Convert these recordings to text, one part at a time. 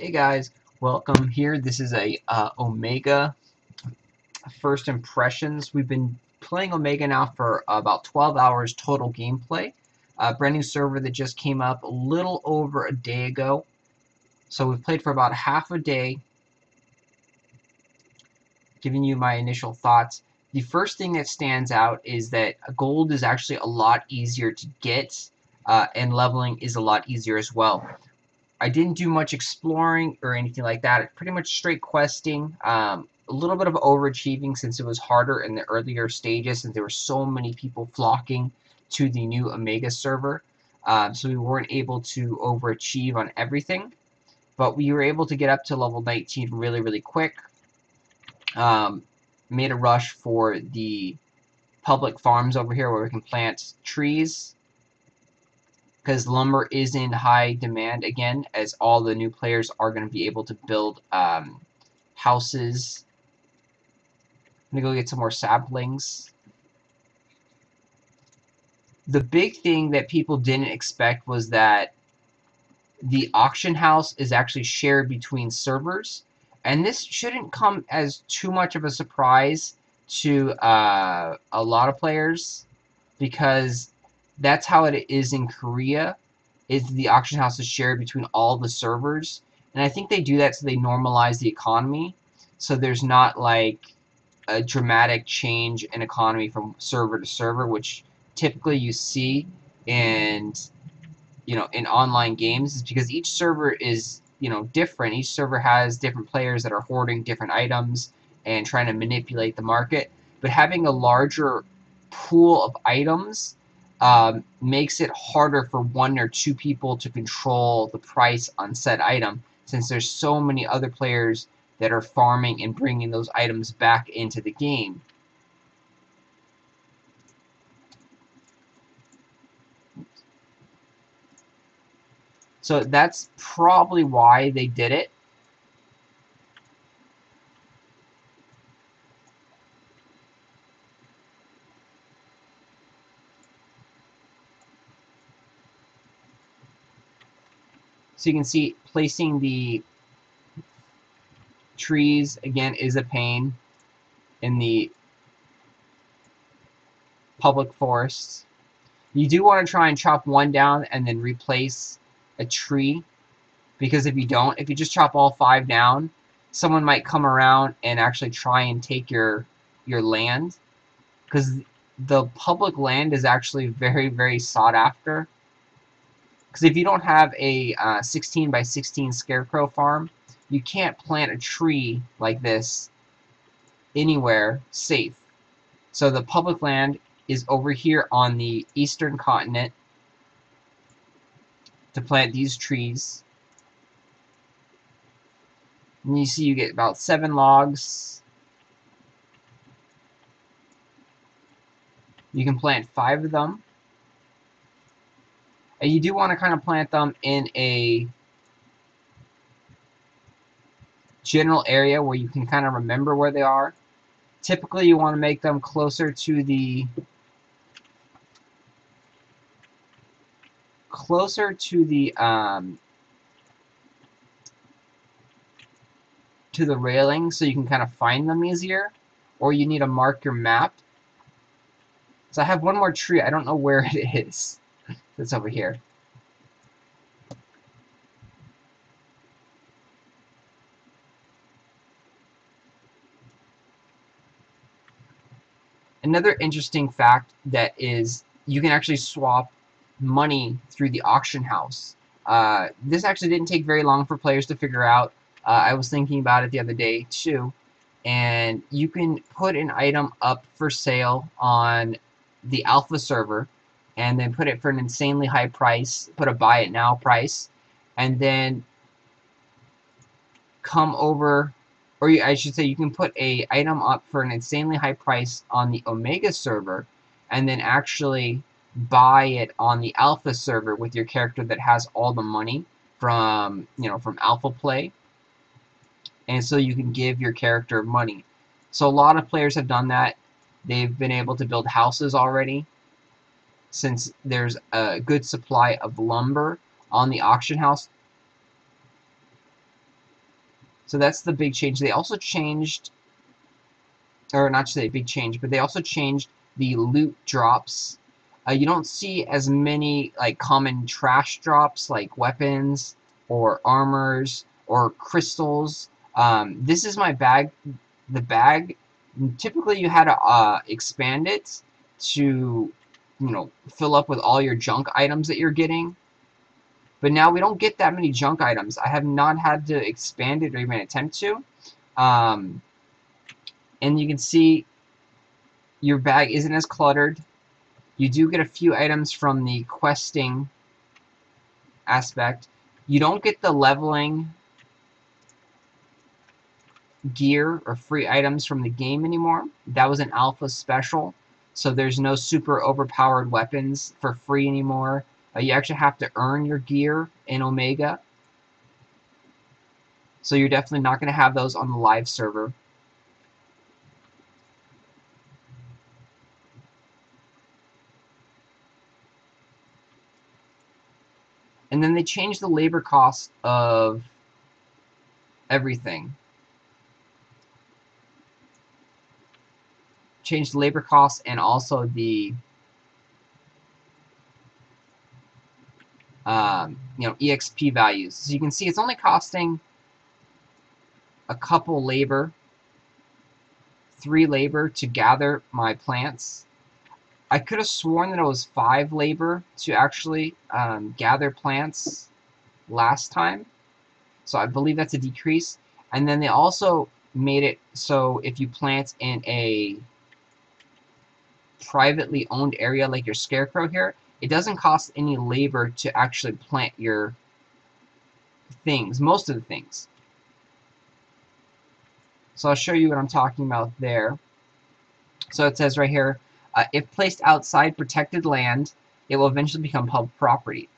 Hey guys, welcome here. This is a Omega first impressions. We've been playing Omega now for about 12 hours total gameplay. Brand new server that just came up a little over a day ago. So we've played for about half a day, giving you my initial thoughts. The first thing that stands out is that gold is actually a lot easier to get, and leveling is a lot easier as well. I didn't do much exploring or anything like that. Pretty much straight questing. A little bit of overachieving since it was harder in the earlier stages since there were so many people flocking to the new Omega server. So we weren't able to overachieve on everything. But we were able to get up to level 19 really, really quick. Made a rush for the public farms over here where we can plant trees, because lumber is in high demand again, as all the new players are going to be able to build houses. I'm going to go get some more saplings. The big thing that people didn't expect was that the auction house is actually shared between servers, and this shouldn't come as too much of a surprise to a lot of players, because that's how it is in Korea. Is the auction house is shared between all the servers, and I think they do that so they normalize the economy, so there's not like a dramatic change in economy from server to server, which typically you see in in online games, is because each server is different. Each server has different players that are hoarding different items and trying to manipulate the market, but having a larger pool of items makes it harder for one or two people to control the price on said item, since there's so many other players that are farming and bringing those items back into the game. So that's probably why they did it. So you can see placing the trees again is a pain in the public forests. You do want to try and chop one down and then replace a tree, because if you don't, if you just chop all 5 down, someone might come around and actually try and take your land, because the public land is actually very, very sought after. Because if you don't have a 16 by 16 scarecrow farm, you can't plant a tree like this anywhere safe. So the public land is over here on the eastern continent to plant these trees. And you see you get about 7 logs. You can plant 5 of them. And you do want to kind of plant them in a general area where you can kind of remember where they are. Typically you want to make them closer to the railing, so you can kind of find them easier, or you need to mark your map. So I have one more tree. I don't know where it is. It's over here. Another interesting fact that is, you can actually swap money through the auction house. This actually didn't take very long for players to figure out. I was thinking about it the other day too, and you can put an item up for sale on the alpha server and then put it for an insanely high price, put a buy it now price, and then come over, or I should say you can put a item up for an insanely high price on the Omega server and then actually buy it on the alpha server with your character that has all the money from from alpha play, and so you can give your character money. So a lot of players have done that. They've been able to build houses already, since there's a good supply of lumber on the auction house. So that's the big change. They also changed, or not to say big change, but they also changed the loot drops. You don't see as many like common trash drops like weapons or armors or crystals. This is my bag. The bag, typically you had to expand it to, fill up with all your junk items that you're getting. But now we don't get that many junk items. I have not had to expand it or even attempt to. And you can see your bag isn't as cluttered. You do get a few items from the questing aspect. You don't get the leveling gear or free items from the game anymore. That was an alpha special. So there's no super overpowered weapons for free anymore. You actually have to earn your gear in Omega. So you're definitely not going to have those on the live server. And then they changed the labor cost of everything. Changed the labor costs and also the EXP values. So you can see it's only costing a couple labor, 3 labor to gather my plants. I could have sworn that it was 5 labor to actually gather plants last time. So I believe that's a decrease. And then they also made it so if you plant in a privately owned area like your scarecrow here, it doesn't cost any labor to actually plant your things, most of the things. So I'll show you what I'm talking about there. So it says right here, if placed outside protected land, it will eventually become public property.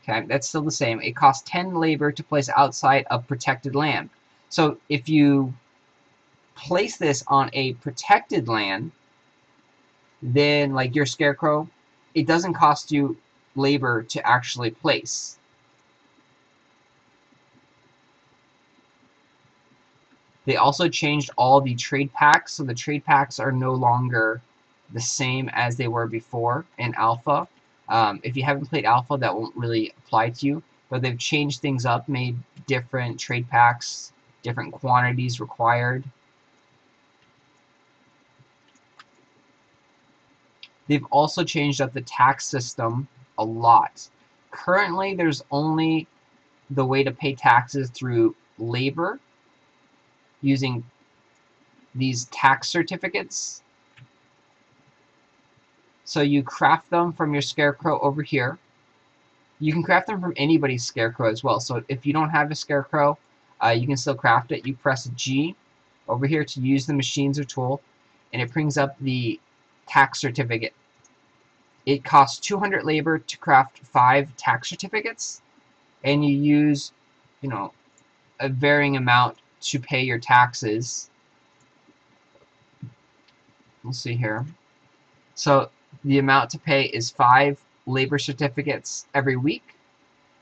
Okay, that's still the same. It costs 10 labor to place outside of protected land. So if you place this on a protected land, then like your scarecrow, it doesn't cost you labor to actually place. They also changed all the trade packs, so the trade packs are no longer the same as they were before in Alpha. If you haven't played Alpha, that won't really apply to you, but they've changed things up, made different trade packs, different quantities required. They've also changed up the tax system a lot. Currently, there's only the way to pay taxes through labor using these tax certificates. So you craft them from your scarecrow over here. You can craft them from anybody's scarecrow as well. So if you don't have a scarecrow, you can still craft it. You press G over here to use the machines or tool, and it brings up the tax certificate. It costs 200 labor to craft 5 tax certificates, and you use, a varying amount to pay your taxes. We'll see here. So the amount to pay is 5 labor certificates every week.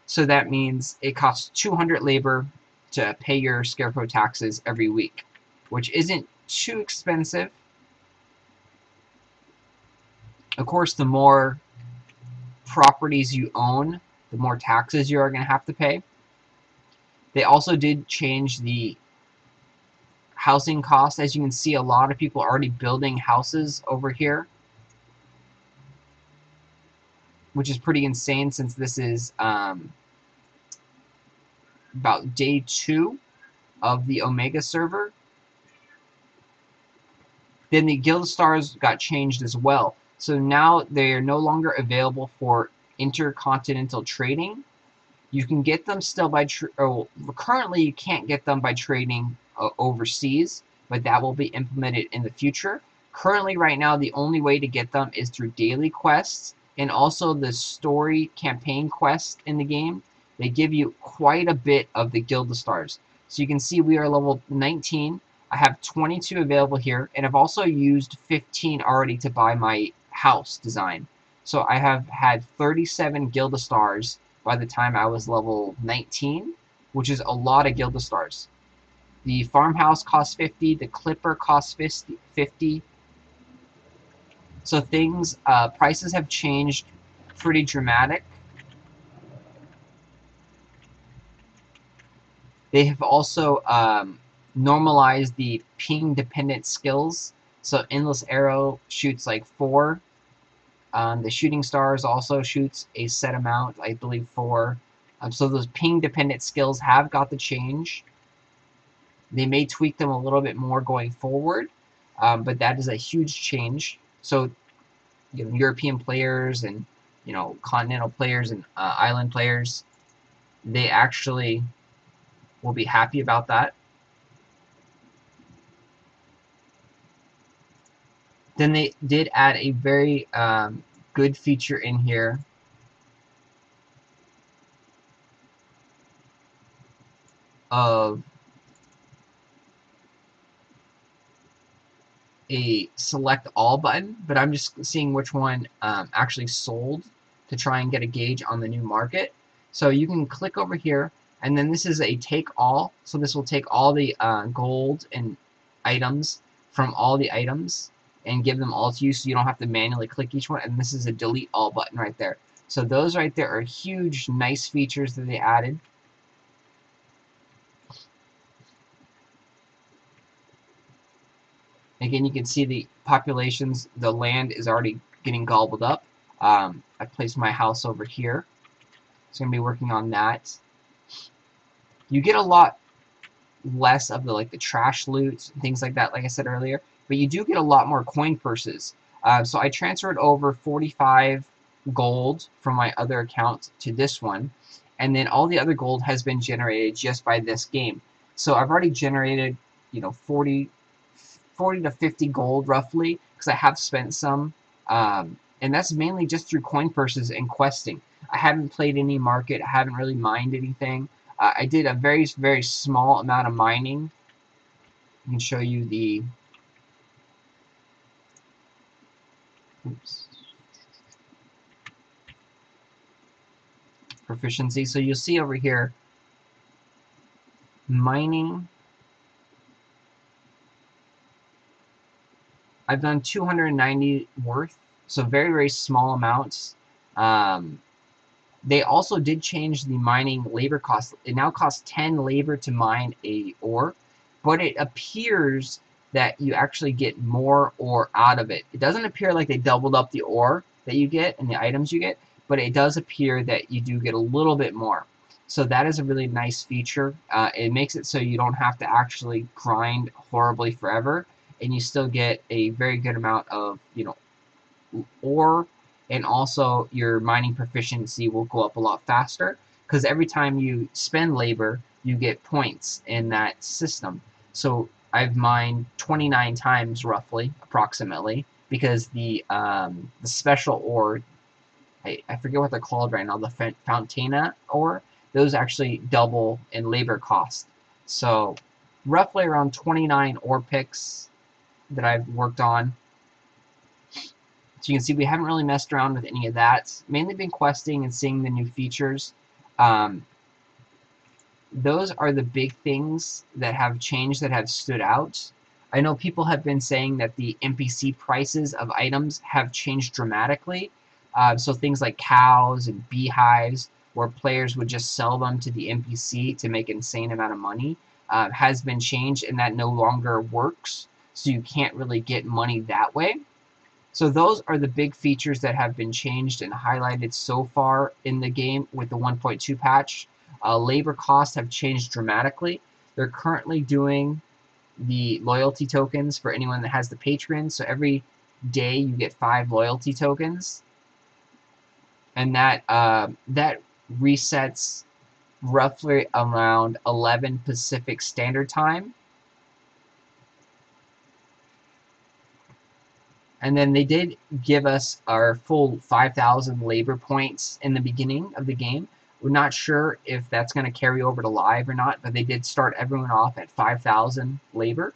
So that means it costs 200 labor to pay your scarecrow taxes every week, which isn't too expensive. Of course, the more properties you own, the more taxes you are going to have to pay. They also did change the housing cost. As you can see, a lot of people are already building houses over here, which is pretty insane since this is about day 2 of the Omega server. Then the Gilda stars got changed as well. So now they are no longer available for intercontinental trading. You can get them still by currently you can't get them by trading overseas, but that will be implemented in the future. Currently, right now, the only way to get them is through daily quests and also the story campaign quest in the game. They give you quite a bit of the Gilda stars. So you can see we are level 19. I have 22 available here, and I've also used 15 already to buy my house design. So I have had 37 Gilda stars by the time I was level 19, which is a lot of Gilda stars. The farmhouse costs 50. The clipper costs 50. So things, prices have changed pretty dramatic. They have also normalized the ping-dependent skills. So Endless Arrow shoots like 4. The Shooting Stars also shoots a set amount, I believe 4. So those ping-dependent skills have got the change. They may tweak them a little bit more going forward, but that is a huge change. So, European players and continental players and island players, they actually will be happy about that. Then they did add a very good feature in here of a select all button, but I'm just seeing which one actually sold to try and get a gauge on the new market. So you can click over here, and then this is a take all. So this will take all the gold and items from all the items and give them all to you, so you don't have to manually click each one. And this is a delete all button right there. So those right there are huge, nice features that they added. Again, you can see the populations, the land is already getting gobbled up. I placed my house over here. So I'm going to be working on that. You get a lot less of the trash loot and things like that, like I said earlier, but you do get a lot more coin purses. So I transferred over 45 gold from my other account to this one, and then all the other gold has been generated just by this game. So I've already generated 40 to 50 gold roughly, because I have spent some, and that's mainly just through coin purses and questing. I haven't played any market. I haven't really mined anything. I did a very, very small amount of mining. I can show you the proficiency. So you'll see over here, mining. I've done 290 worth, so very, very small amounts. They also did change the mining labor cost. It now costs 10 labor to mine a ore, but it appears that you actually get more ore out of it. It doesn't appear like they doubled up the ore that you get and the items you get, but it does appear that you do get a little bit more. So that is a really nice feature. It makes it so you don't have to actually grind horribly forever, and you still get a very good amount of ore, and also your mining proficiency will go up a lot faster, because every time you spend labor you get points in that system. So I've mined 29 times roughly, approximately, because the special ore, I forget what they're called right now, the Fontana ore, those actually double in labor cost. So roughly around 29 ore picks that I've worked on. So you can see we haven't really messed around with any of that. Mainly been questing and seeing the new features. Those are the big things that have changed, that have stood out. I know people have been saying that the NPC prices of items have changed dramatically. So things like cows and beehives, where players would just sell them to the NPC to make an insane amount of money, has been changed, and that no longer works. So you can't really get money that way. So those are the big features that have been changed and highlighted so far in the game with the 1.2 patch. Labor costs have changed dramatically. They're currently doing the loyalty tokens for anyone that has the Patreon. So every day you get 5 loyalty tokens, and that resets roughly around 11 Pacific Standard Time. And then they did give us our full 5,000 labor points in the beginning of the game. We're not sure if that's going to carry over to live or not, but they did start everyone off at 5,000 labor.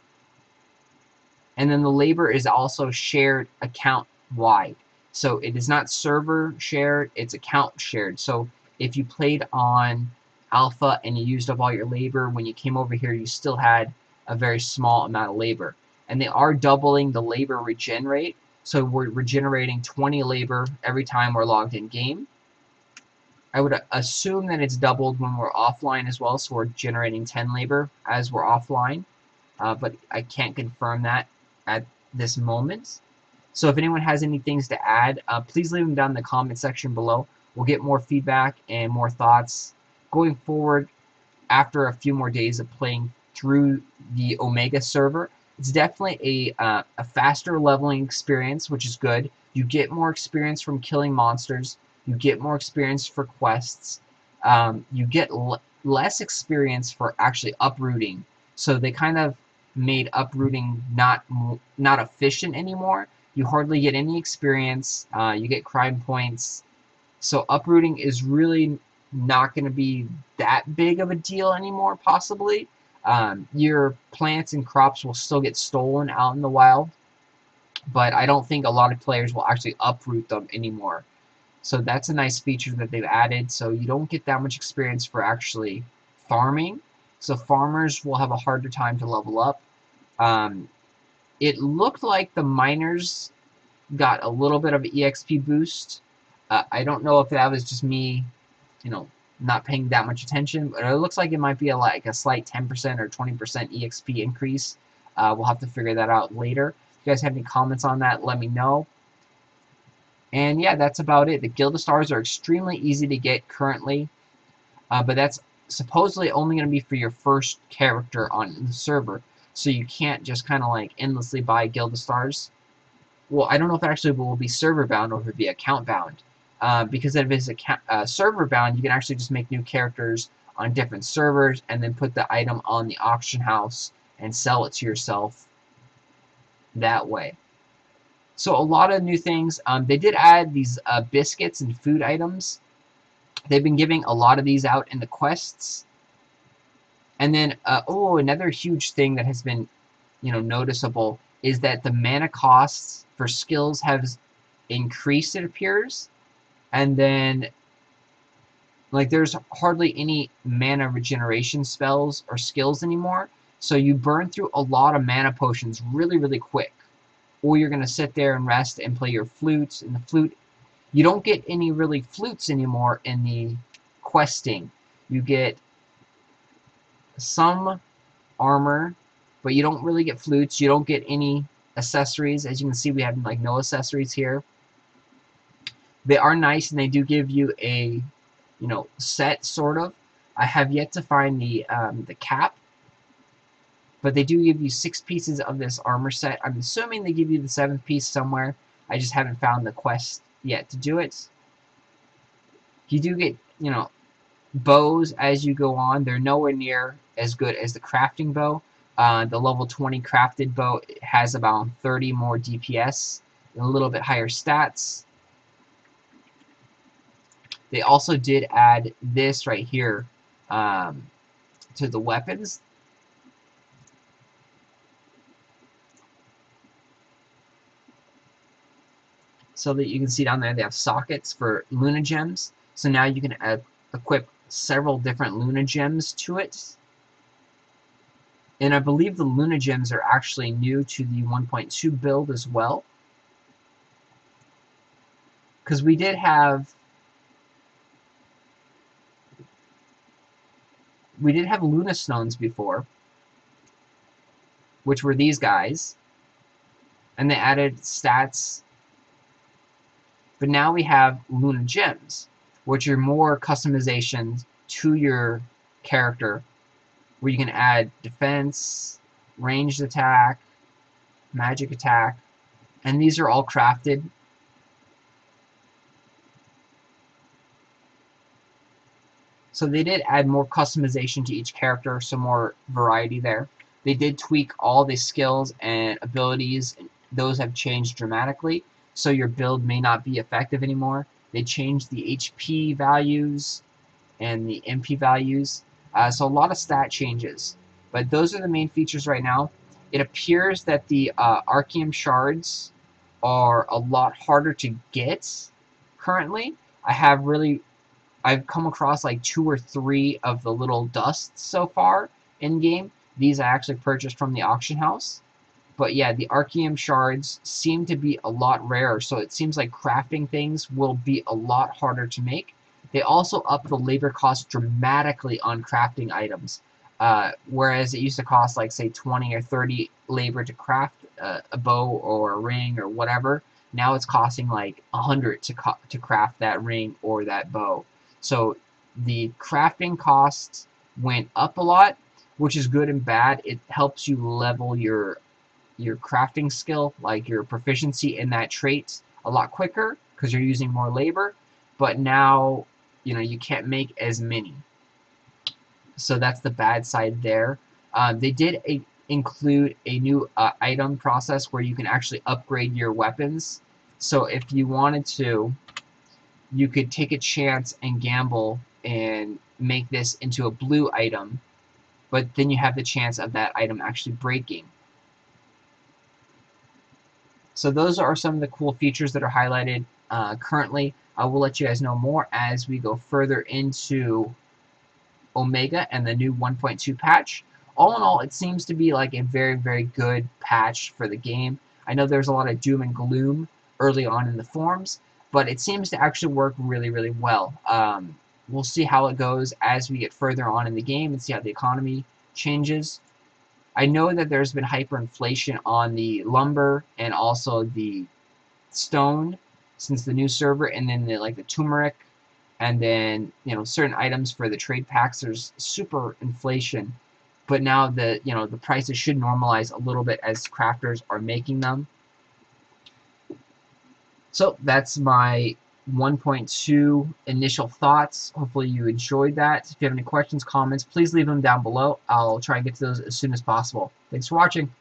And then the labor is also shared account-wide. So it is not server shared, it's account shared. So if you played on alpha and you used up all your labor, when you came over here you still had a very small amount of labor. And they are doubling the labor regen rate, so we're regenerating 20 labor every time we're logged in game. I would assume that it's doubled when we're offline as well, so we're generating 10 labor as we're offline, but I can't confirm that at this moment. So if anyone has any things to add, please leave them down in the comment section below. We'll get more feedback and more thoughts going forward after a few more days of playing through the Omega server. It's definitely a faster leveling experience, which is good. You get more experience from killing monsters. You get more experience for quests. You get less experience for actually uprooting. So they kind of made uprooting not efficient anymore. You hardly get any experience. You get crime points. So uprooting is really not going to be that big of a deal anymore, possibly. Your plants and crops will still get stolen out in the wild, but I don't think a lot of players will actually uproot them anymore. So that's a nice feature that they've added, so you don't get that much experience for actually farming. So farmers will have a harder time to level up. It looked like the miners got a little bit of an EXP boost. I don't know if that was just me, not paying that much attention, but it looks like it might be like a slight 10% or 20% EXP increase. We'll have to figure that out later. If you guys have any comments on that, let me know. And yeah, that's about it. The Gilda stars are extremely easy to get currently, but that's supposedly only going to be for your first character on the server. So you can't just kind of like endlessly buy Gilda stars. Well, I don't know if it actually will be server bound or if it'll be account bound. Because if it's server bound, you can actually just make new characters on different servers and then put the item on the auction house and sell it to yourself that way. So a lot of new things. They did add these biscuits and food items. They've been giving a lot of these out in the quests. And then, another huge thing that has been, noticeable is that the mana costs for skills have increased, it appears. And then, like, there's hardly any mana regeneration spells or skills anymore. So you burn through a lot of mana potions really, really quick. Or you're going to sit there and rest and play your flutes. And the flute, you don't get any really flutes anymore in the questing. You get some armor, but you don't really get flutes. You don't get any accessories. As you can see, we have like no accessories here. They are nice and they do give you a set, sort of. I have yet to find the cap, but they do give you 6 pieces of this armor set. I'm assuming they give you the 7th piece somewhere. I just haven't found the quest yet to do it. You do get bows as you go on. They're nowhere near as good as the crafting bow. The level 20 crafted bow has about 30 more DPS and a little bit higher stats. They also did add this right here to the weapons. So that you can see down there they have sockets for Luna Gems. So now you can equip several different Luna Gems to it. And I believe the Luna Gems are actually new to the 1.2 build as well. Because we did have Luna Stones before, which were these guys. And they added stats. But now we have Luna Gems, which are more customizations to your character, where you can add defense, ranged attack, magic attack, and these are all crafted. So they did add more customization to each character, some more variety there. They did tweak all the skills and abilities, and those have changed dramatically. So your build may not be effective anymore. They changed the HP values and the MP values. So a lot of stat changes. But those are the main features right now. It appears that the Archeage shards are a lot harder to get currently. I have really I've come across like 2 or 3 of the little dusts so far in game. These I actually purchased from the auction house. But yeah, the Archeage shards seem to be a lot rarer, so it seems like crafting things will be a lot harder to make. They also up the labor cost dramatically on crafting items. Whereas it used to cost like say 20 or 30 labor to craft a bow or a ring or whatever. Now it's costing like 100 to craft that ring or that bow. So the crafting costs went up a lot, which is good and bad. It helps you level your crafting skill, like your proficiency in that trait, a lot quicker because you're using more labor. But now, you can't make as many. So that's the bad side there. They did include a new item process where you can actually upgrade your weapons. So if you wanted to, you could take a chance and gamble and make this into a blue item, but then you have the chance of that item actually breaking. So those are some of the cool features that are highlighted currently. I will let you guys know more as we go further into Omega and the new 1.2 patch. All in all, it seems to be like a very, very good patch for the game. I know there's a lot of doom and gloom early on in the forums, but it seems to actually work really, really well. We'll see how it goes as we get further on in the game and see how the economy changes. I know that there's been hyperinflation on the lumber and also the stone since the new server, and then the turmeric, and then certain items for the trade packs. There's super inflation, but now the prices should normalize a little bit as crafters are making them. So that's my 1.2 initial thoughts. Hopefully you enjoyed that. If you have any questions, comments, please leave them down below. I'll try and get to those as soon as possible. Thanks for watching.